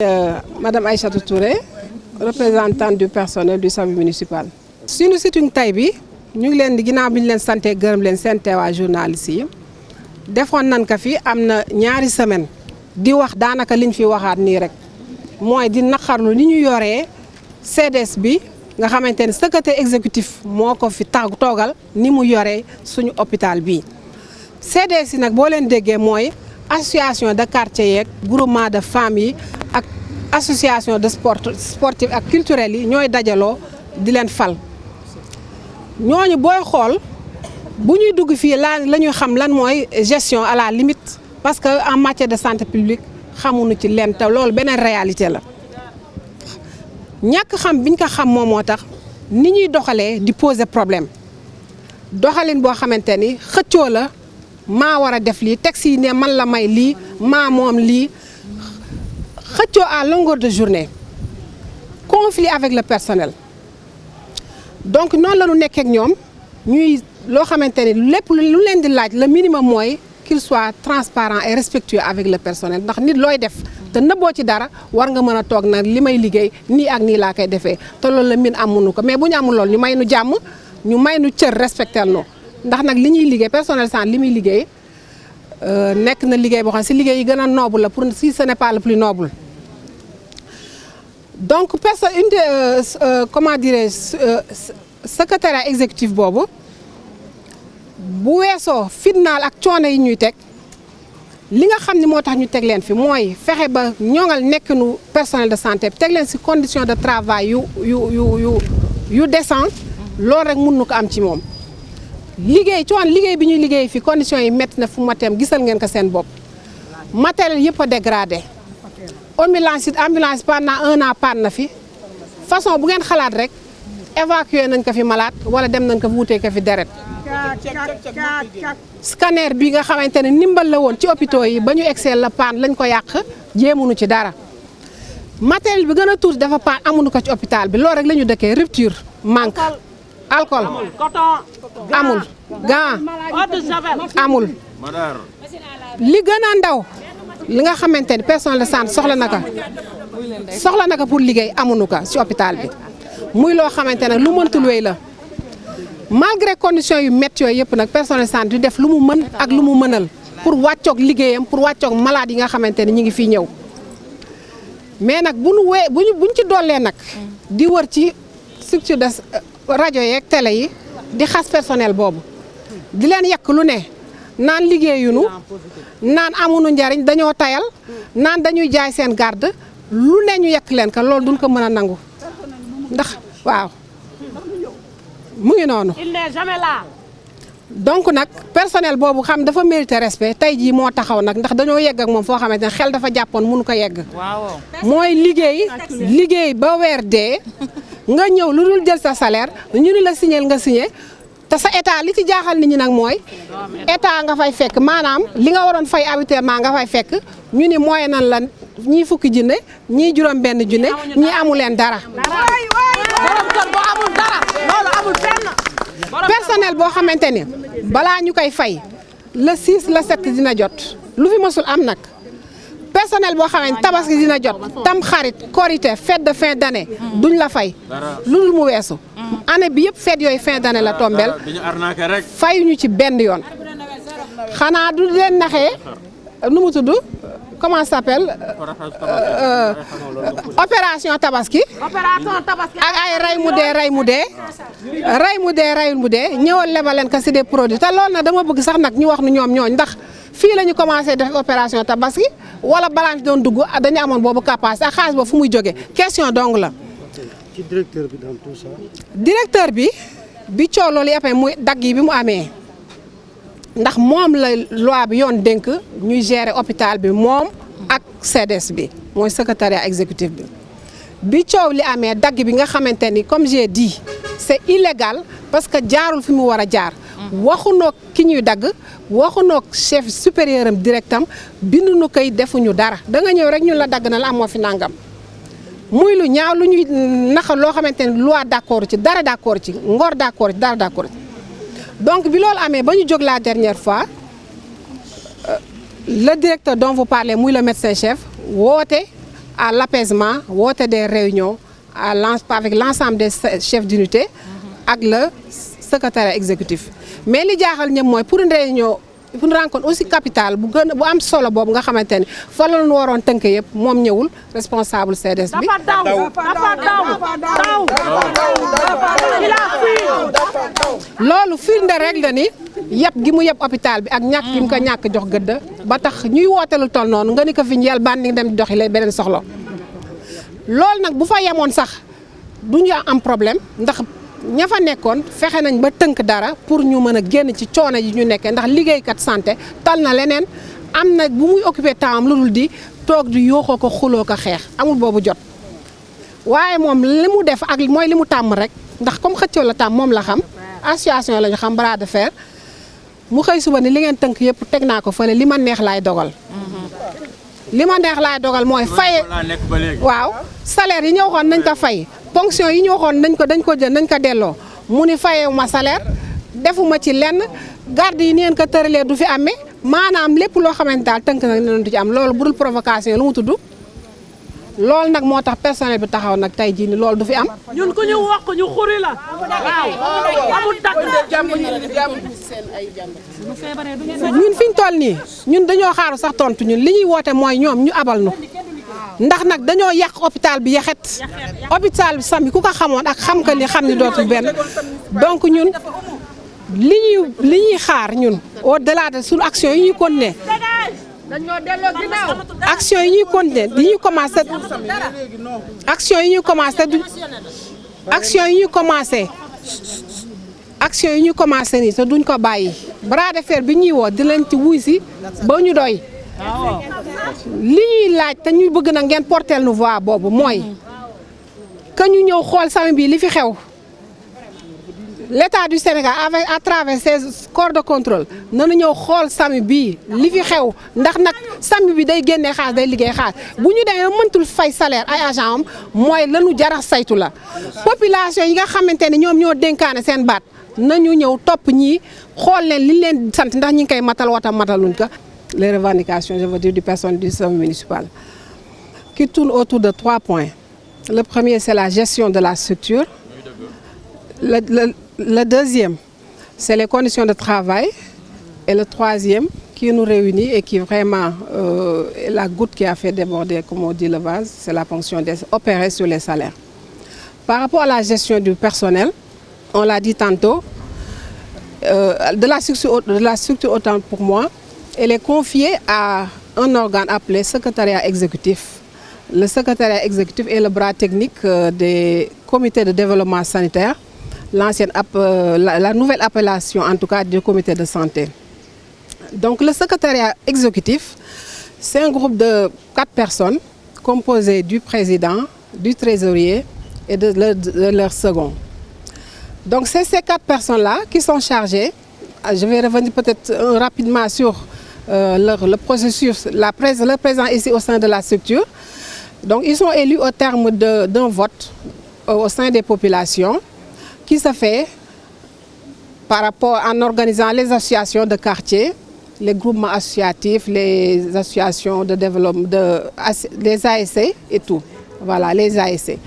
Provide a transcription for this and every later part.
Madame Aïssatou Touré, représentante du personnel du SAMU municipal. suñu sitting tay bi ñu ngi leen di ginnaaw bi ñu leen sante gërëm leen seen teewaay journaliste yi defoon nañ ko fi am na ñaari semaine di wax daanaka liñ fi waxaat nii rek mooy di naqarlu ni ñu yoree CDS bi nga xamante ne secrétaire exécutif moo ko fi toogal ni mu yoree suñu hôpital bii. CDS yi nag boo leen déggee mooy association de quartier yeeg groupement de femmes yi ak association de sportif ak culturel yi ñooy dajaloo di leen fal ñooñu booy xool bu ñuy dugg fii la ñuy xam lan mooy gestion à la limite parce que en matière de santé publique xamuñu ci leen te loolu beneen réalité la ñàkk xam biñ ko xam moom moo tax ni ñuy doxalee di poser problème doxalin boo xamante ni xëccoo la maa war a def lii texte yi ne man la may lii maa moom lii xëccoo à longueur de journée conflit avec le personnel donc noonu la ñu nekkee ak ñoom ñuy loo xamante ni lépp lu leen di laaj le minimum mooy qu'il soit transparent et respectueux avec le personnel ndax nit looy def te nëbboo ci dara war nga mën a toog nag li may liggéey nii ak nii laa koy defee te loolu la min amuñu ko mais bu ñu amul loolu ñu may nu jàmm ñu may nu cër respecté no ndax nag li ñuy liggéey personnel santé li muy liggéey nekk na liggéey boo xam ne si liggéey yi gën a noble la pour si ce n'est pas le plus noble donc comment dirais-je secrétaire exécutif boobu bu weesoo fitnaal ak coono yi ñuy teg li nga xam ne moo tax ñu teg leen fi mooy fexe ba ñoŋal nekkinu personnel de santé teg leen si condition de travail yu décent loolu rek mun nu ko am ci moom liggéey liggéey bi ñuy liggéey fi conditions yi métti na fu matem gisal ngeen ko seen bopp matériel yëpp a dégradé ambulance pendant 1 an panne na fi façon bu ngeen xalaat rek évacuer nañ ko fi malade wala dem nañ ko wuutee ko fi deret scanner bi nga xamante ne ndimbal la woon ci hôpitaux yi ba ñu excel la panne lañ ko yàq jéemuñu ci dara matériel bi gën a tuuti dafa panne amuñu ko ci hôpital bi loolu rek la ñu dëkkee rupture manque alcool amul gant amul li gën a ndaw li nga xamante ni personnel de santé soxla na ko pour liggéey amuñu ko ci hôpital bi muy loo xamante ne lu mëntul wéy la malgré conditions yu métti yooyu yëpp nag personnel de santé di def lu mu mën ak lu mu mënal pour wàccoog liggéeyam pour wàccoog malade yi nga xamante ne ñu ngi fii ñëw mais nag buñ ci dollee nag di wër ci structure de rajo yeeg télé yi di xas personnel boobu di leen yekk lu ne naan liggéeyunu naan amuñu njariñ dañoo tayal naan dañuy jaay seen garde lu ne ñu yekk leen ka loolu duñ ko mën a nangu ndax waaw mu ngi noonu. Il n'est jamais là. donc nag personnel boobu xam dafa mérité respect tey jii moo taxaw nag ndax dañoo yegg ak moom foo xamante ne xel dafa jàppoon mënu ko yegg. waaw mooy liggéey ba weer dee nga ñëw lu dul jël sa salaire ñu ni la signé nga signé te sa état li ci jaaxal nit ñi nag mooy état nga fay fekk maanaam li nga waroon fay habituellement nga fay fekk ñu ni mooy nan la ñii fukki junne ñii juróom benn junne ñii amu leen dara. personnel boo xamante ni balaa ñu koy fay le 6 le 7 dina jot lu fi mësul am nag personnel boo xamante tabaski dina jot tam xarit korité fête de fin d'année duñ la fay lu dul mu weesu année bi yëpp fête yooyu fin d'année la tombeel fayuñu ci benn yoon xanaa du leen naxee nu mu tudd comment ça s'appelle opération tabaski ak ay rey mu dee ñëwal lebaleen ka si des produits te loolu nag dama bëgg sax nag ñu wax nu ñoom ñooñ ndax fii la ñu commencé def opération tabaski wala balaa ñu doon dugg dañu amoon boobu capacité ak xaalis boobu fu muy jógee question dong la. ci directeur bi dans tout ça. directeur bi coow loolu yëpp muy dagg yi bi mu amee ndax moom la loi bi yoon dénk ñuy gérer hôpital bi moom ak CDS bi mooy secrétariat exécutif bi coow li amee dagg bi nga xamante ni comme j'ai dit c'est illégal parce que jaarul fi mu war a jaar. waxunoog ki ñuy dagg waxunoog chef supérieur am directam binduñu koy defuñu dara da nga ñëw rek ñun la dagg na la amoo fi nangam muy lu ñaaw lu ñuy naxa loo xamante ni loi d'accord ci dara d'accord ci ngor d'accord ci dara d'accord ci donc bi loolu amee ba ñu jóg la dernière fois le directeur dont vous parlez muy le médecin chef woote à l'apaisement, woote des réunions avec l'ensemble des chefs d'unité ak le secrétaire exécutif. Mais li jaaxal ñëpp mooy pour une réunion pour une rencontre aussi capitale bu am solo boobu nga xamante ni fa la ñu waroon tënk yëpp moom ñëwul responsable CDS bi. loolu firnde rek la ni yëpp gi mu yëpp hôpital bi ak ñàkk gi mu ko ñàkk jox gëdd ba tax ñuy woote lu toll noonu nga ni ko fi njël bandi dem doxi lay beneen soxla loolu nag bu fa yemoon sax du ñu am problème ndax. ña fa nekkoon fexe nañ ba tënk dara pour ñu mën a génn ci coono yi ñu nekkee ndax liggéeykat santé tal na leneen am na bu muy occupé temps am lu dul di toog di yooxoo ko xuloo ko xeex amul boobu jot waaye moom li mu def ak mooy li mu tàmm rek ndax comme xëccoo la tàmm moom la xam association la ñu xam bras de fer mu xëy suba ni li ngeen tënk yëpp teg naa ko fële li ma neex laay dogal li ma neex laay dogal mooy faye waaw salaire yi ñu waxoon nañ ko fay ponction yi ñu waxoon dañ ko jël nañ ko delloo mu ni fayewu ma salaire defuma ci lenn garde yi neen ko tëralee du fi amee maanaam lépp loo xamante daal tënk nag ne du ci am loolu budul provocation lu mu tudd loolu nag moo tax personnel bi taxaw nag tey jii ni loolu du fi am. ñun ku ñu wax ñu xuri la waaw amul takk ñun fi ñu toll nii ñun dañoo xaaru sax tontu ñun li ñuy woote mooy ñoom ñu abal nu ndax nag dañoo yàq hôpital bi yaxet hôpital bi sami ku ko xamoon ak xam ka ni xam ni dootul benn donc ñun li ñuy xaar ñun au delà de suñu action yi ñuy continuer action yi ñuy continuer yi ñuy commencé action yi ñuy commencé action yi ñuy commencé action yi ñuy commencé nii te duñ ko bàyyi bras de fer bi ñuy woo di leen ci wuy si ba ñu doy li ñuy laaj te ñuy bëgg na ngeen porteel nu voix boobu mooy que ñu ñëw xool sami bi li fi xew l'État du Sénégal à travers ses corps de contrôle nanu ñëw xool sami bii li fi xew ndax nag sami bi day génnee xaalis day liggéey xaalis bu ñu demee mëntul fay salaire ay agent am mooy lanu jara saytu la population yi nga xamante ne ñoom ñoo dénkaane seen baat nañu ñëw topp ñii xool leen li leen sant ndax ñi ngi koy matal wata mataluñ ko. Les revendications, je veux dire, du personnel du SAMU municipal, qui tournent autour de 3 points. Le premier, c'est la gestion de la structure. Le deuxième, c'est les conditions de travail. Et le troisième, qui nous réunit et qui vraiment est la goutte qui a fait déborder, comme on dit, le vase, c'est la ponction opérée sur les salaires. Par rapport à la gestion du personnel, on l'a dit tantôt, de la structure autant pour moi, elle est confiée à un organe appelé secrétariat exécutif. Le secrétariat exécutif est le bras technique des comités de développement sanitaire, la nouvelle appellation en tout cas du comité de santé. Donc le secrétariat exécutif, c'est un groupe de 4 personnes composé du président, du trésorier et de leur second. Donc c'est ces 4 personnes-là qui sont chargées. Je vais revenir peut-être rapidement sur le processus, le présent ici au sein de la structure. Donc ils sont élus au terme d'un vote au sein des populations qui se fait par rapport en organisant les associations de quartier, les groupements associatifs, les associations de développement, les ASC et tout. Voilà, les ASC.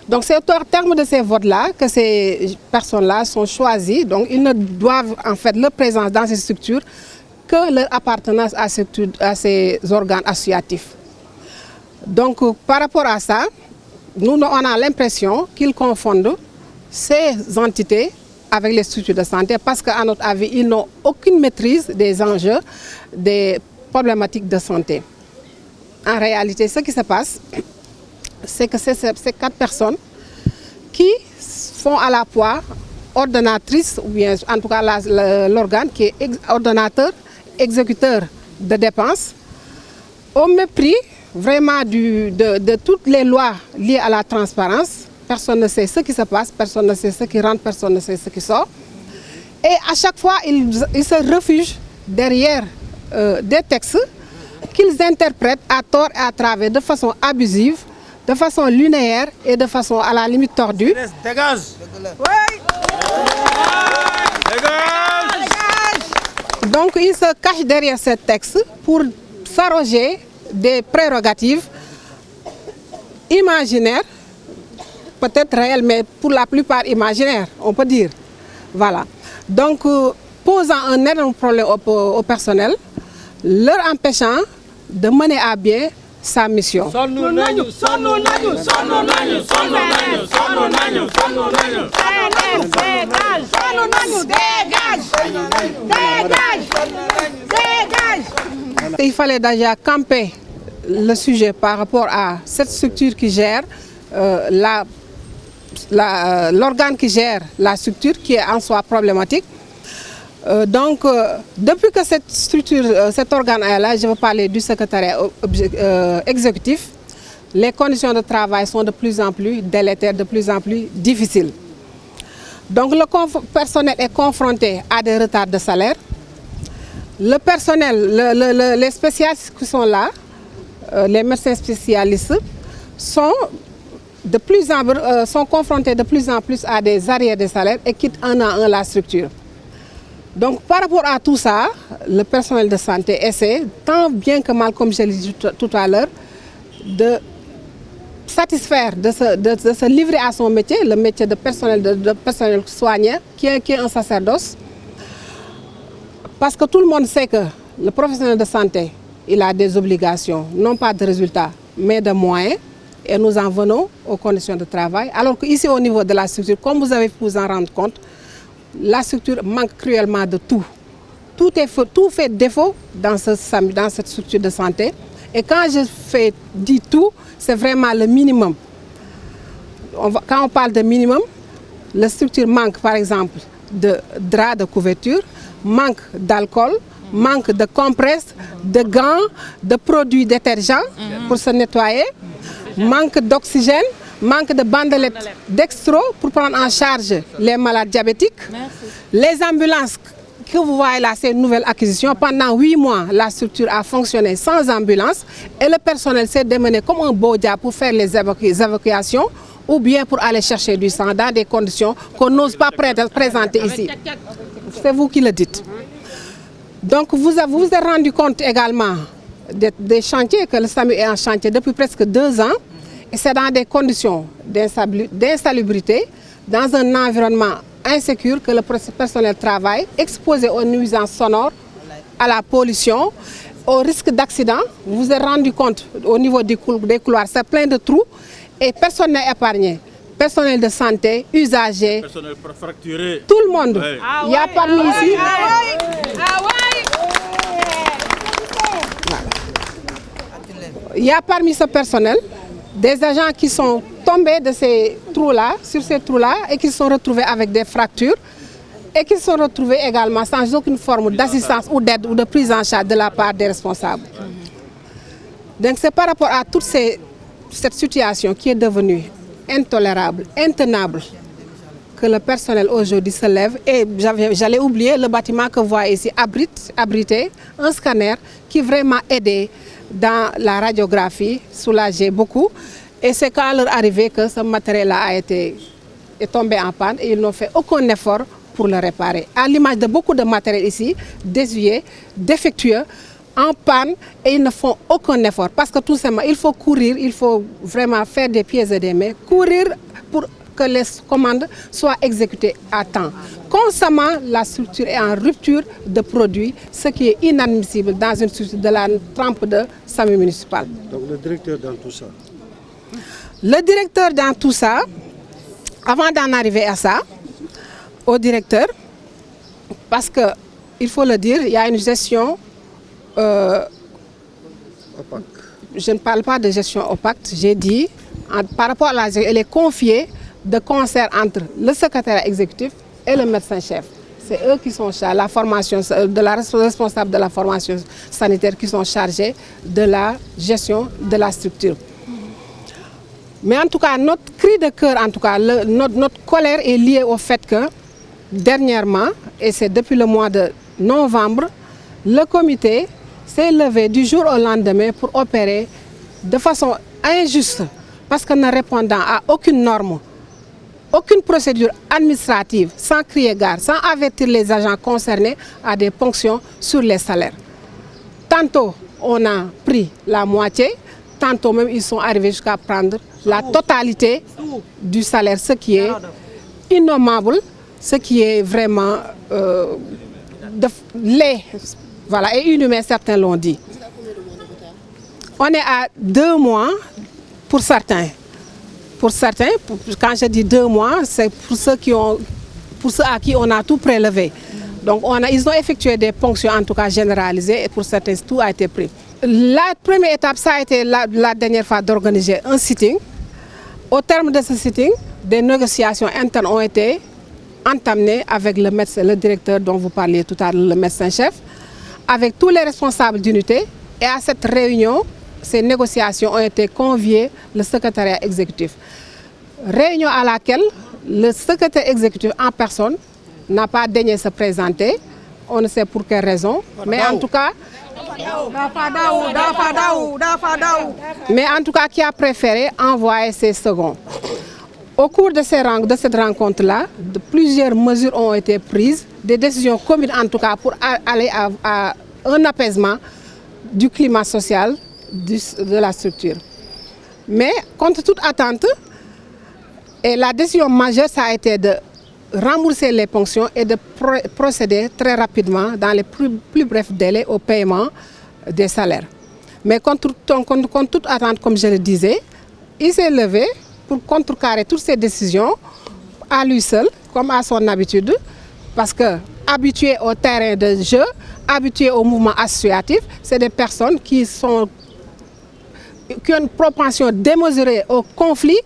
Donc c'est au terme de ces votes-là que ces personnes-là sont choisies. Donc ils ne doivent en fait leur présence dans ces structures que leur appartenance à ces organes associatifs. Donc par rapport à ça, nous on a l'impression qu'ils confondent ces entités avec les structures de santé parce qu'à notre avis, ils n'ont aucune maîtrise des enjeux, des problématiques de santé. En réalité, ce qui se passe, c'est que c'est ces 4 personnes qui font à la fois ordonnatrice, ou bien en tout cas l'organe qui est ordonnateur, exécuteur de dépenses, au mépris vraiment de toutes les lois liées à la transparence. Personne ne sait ce qui se passe, personne ne sait ce qui rentre, personne ne sait ce qui sort. Et à chaque fois, ils se réfugient derrière des textes qu'ils interprètent à tort et à travers de façon abusive, de façon linéaire et de façon à la limite tordue. Dégage. Oui. Donc ils se cachent derrière ces textes pour s'arroger des prérogatives imaginaire, peut-être réel, mais pour la plupart imaginaire, on peut dire. Voilà. Donc, posant un énorme problème au personnel, leur empêchant de mener à bien sa mission. Il fallait déjà camper le sujet par rapport à cette structure qui gère l'organe qui gère la structure qui est en soi problématique. Depuis que cette structure, cet organe est là, je veux parler du secrétariat exécutif, les conditions de travail sont de plus en plus délétères, de plus en plus difficiles. Donc le personnel est confronté à des retards de salaire. Le personnel, les spécialistes qui sont là, les médecins spécialistes, sont confrontés de plus en plus à des arriérés de salaire et quittent un à un la structure. Donc par rapport à tout ça, le personnel de santé essaie, tant bien que mal, comme je l'ai dit tout à l'heure, de satisfaire, de se livrer à son métier, le métier de personnel soignant, qui est un sacerdoce. Parce que tout le monde sait que le professionnel de santé, il a des obligations, non pas de résultats, mais de moyens. Et nous en venons aux conditions de travail. Alors qu'ici, au niveau de la structure, comme vous avez pu vous en rendre compte, la structure manque cruellement de tout. Tout fait défaut dans cette structure de santé. Et quand je dis tout, c'est vraiment le minimum. Quand on parle de minimum, la structure manque par exemple de draps de couverture, manque d'alcool, manque de compresses, de gants, de produits détergents pour se nettoyer, manque d'oxygène, manque de bandelettes dextro pour prendre en charge les malades diabétiques. Merci. Les ambulances que vous voyez là, c'est une nouvelle acquisition. Pendant 8 mois, la structure a fonctionné sans ambulance et le personnel s'est démené comme un beau diable pour faire les évacuations ou bien pour aller chercher du sang dans des conditions qu'on n'ose pas présenter ici. C'est vous qui le dites. Donc vous vous êtes rendu compte également des chantiers, que le SAMU est en chantier depuis presque 2 ans. Et c'est dans des conditions d'insalubrité, dans un environnement insécure que le personnel travaille, exposé aux nuisances sonores, à la pollution, au risque d'accident. Vous vous êtes rendu compte au niveau des couloirs, c'est plein de trous et personne n'est épargné. Personnel de santé, usagers, personnel fracturé, tout le monde. Ouais. Il y a parmi ici. Il y a parmi ce personnel des agents qui sont tombés de ces trous-là, sur ces trous-là, et qui se sont retrouvés avec des fractures et qui se sont retrouvés également sans aucune forme d'assistance ou d'aide ou de prise en charge de la part des responsables. Donc c'est par rapport à toute cette situation qui est devenue intolérable, intenable, que le personnel aujourd'hui se lève. Et j'allais oublier, le bâtiment que vous voyez ici abrité un scanner qui vraiment aidé dans la radiographie, soulagé beaucoup. Et c'est qu'à leur arrivée que ce matériel-là est tombé en panne et ils n'ont fait aucun effort pour le réparer. À l'image de beaucoup de matériel ici, désuet, défectueux, en panne, et ils ne font aucun effort. Parce que tout simplement, il faut courir, il faut vraiment faire des pieds et des mains, courir pour que les commandes soient exécutées à temps. Constamment, la structure est en rupture de produits, ce qui est inadmissible dans une structure de la trempe de SAMU municipal. Donc le directeur dans tout ça? Le directeur dans tout ça, avant d'en arriver à ça, au directeur, parce qu'il faut le dire, il y a une gestion opaque. Je ne parle pas de gestion opaque, j'ai dit, par rapport à la gestion, elle est confiée de concert entre le secrétaire exécutif et le médecin-chef. C'est eux qui sont chargés, la formation, de la responsable de la formation sanitaire qui sont chargés de la gestion de la structure. Mais en tout cas, notre cri de cœur, en tout cas, notre colère est liée au fait que, dernièrement, et c'est depuis le mois de novembre, le comité s'est levé du jour au lendemain pour opérer de façon injuste, parce que ne répondant à aucune norme, aucune procédure administrative, sans crier gare, sans avertir les agents concernés, à des ponctions sur les salaires. Tantôt, on a pris la moitié, tantôt même ils sont arrivés jusqu'à prendre la totalité du salaire, ce qui est innommable, ce qui est vraiment laid, voilà, et inhumain, certains l'ont dit. On est à 2 mois pour certains. Pour certains, quand je dis 2 mois, c'est pour ceux à qui on a tout prélevé. Donc ils ont effectué des ponctions en tout cas généralisées et pour certains tout a été pris. La première étape, ça a été la dernière fois d'organiser un sitting. Au terme de ce sitting, des négociations internes ont été entamées avec le médecin, le directeur dont vous parliez tout à l'heure, le médecin-chef, avec tous les responsables d'unité. Et à cette réunion, ces négociations ont été conviées le secrétariat exécutif. Réunion à laquelle le secrétaire exécutif en personne n'a pas daigné se présenter. On ne sait pour quelle raison, mais en tout cas, qui a préféré envoyer ses seconds. Au cours de cette rencontre-là, plusieurs mesures ont été prises, des décisions communes en tout cas pour aller à un apaisement du climat social de la structure. Mais contre toute attente, et la décision majeure, ça a été de rembourser les ponctions et de procéder très rapidement, dans les plus brefs délais, au paiement des salaires. Mais contre toute attente, comme je le disais, il s'est levé pour contrecarrer toutes ces décisions à lui seul, comme à son habitude, parce que habitués au terrain de jeu, habitués au mouvement associatif, c'est des personnes qui ont une propension démesurée au conflit,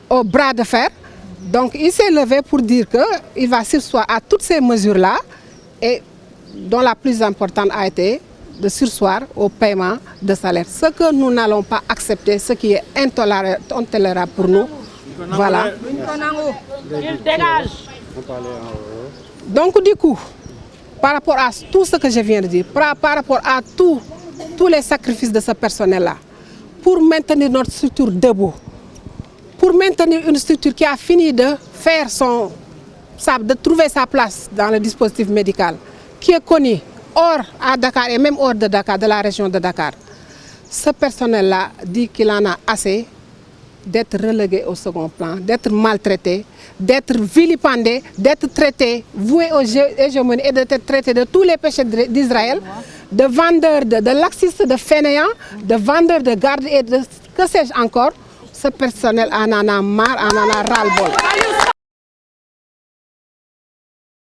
au bras de fer. Donc il s'est levé pour dire qu'il va surseoir à toutes ces mesures-là, et dont la plus importante a été de surseoir au paiement de salaire. Ce que nous n'allons pas accepter, ce qui est intolérable pour nous. Voilà. Il dégage. Donc du coup, par rapport à tout ce que je viens de dire, par rapport à tous les sacrifices de ce personnel-là, pour maintenir notre structure debout, pour maintenir une structure qui a fini de faire de trouver sa place dans le dispositif médical, qui est connu hors à Dakar et même hors de Dakar, de la région de Dakar. Ce personnel-là dit qu'il en a assez d'être relégué au second plan, d'être maltraité, d'être vilipendé, d'être traité, voué aux hégémonies et d'être traité de tous les péchés d'Israël, de vendeurs, de laxistes, de fainéants, de vendeurs de garde et de que sais-je encore. Ce personnel en a marre, en a ras-le-bol.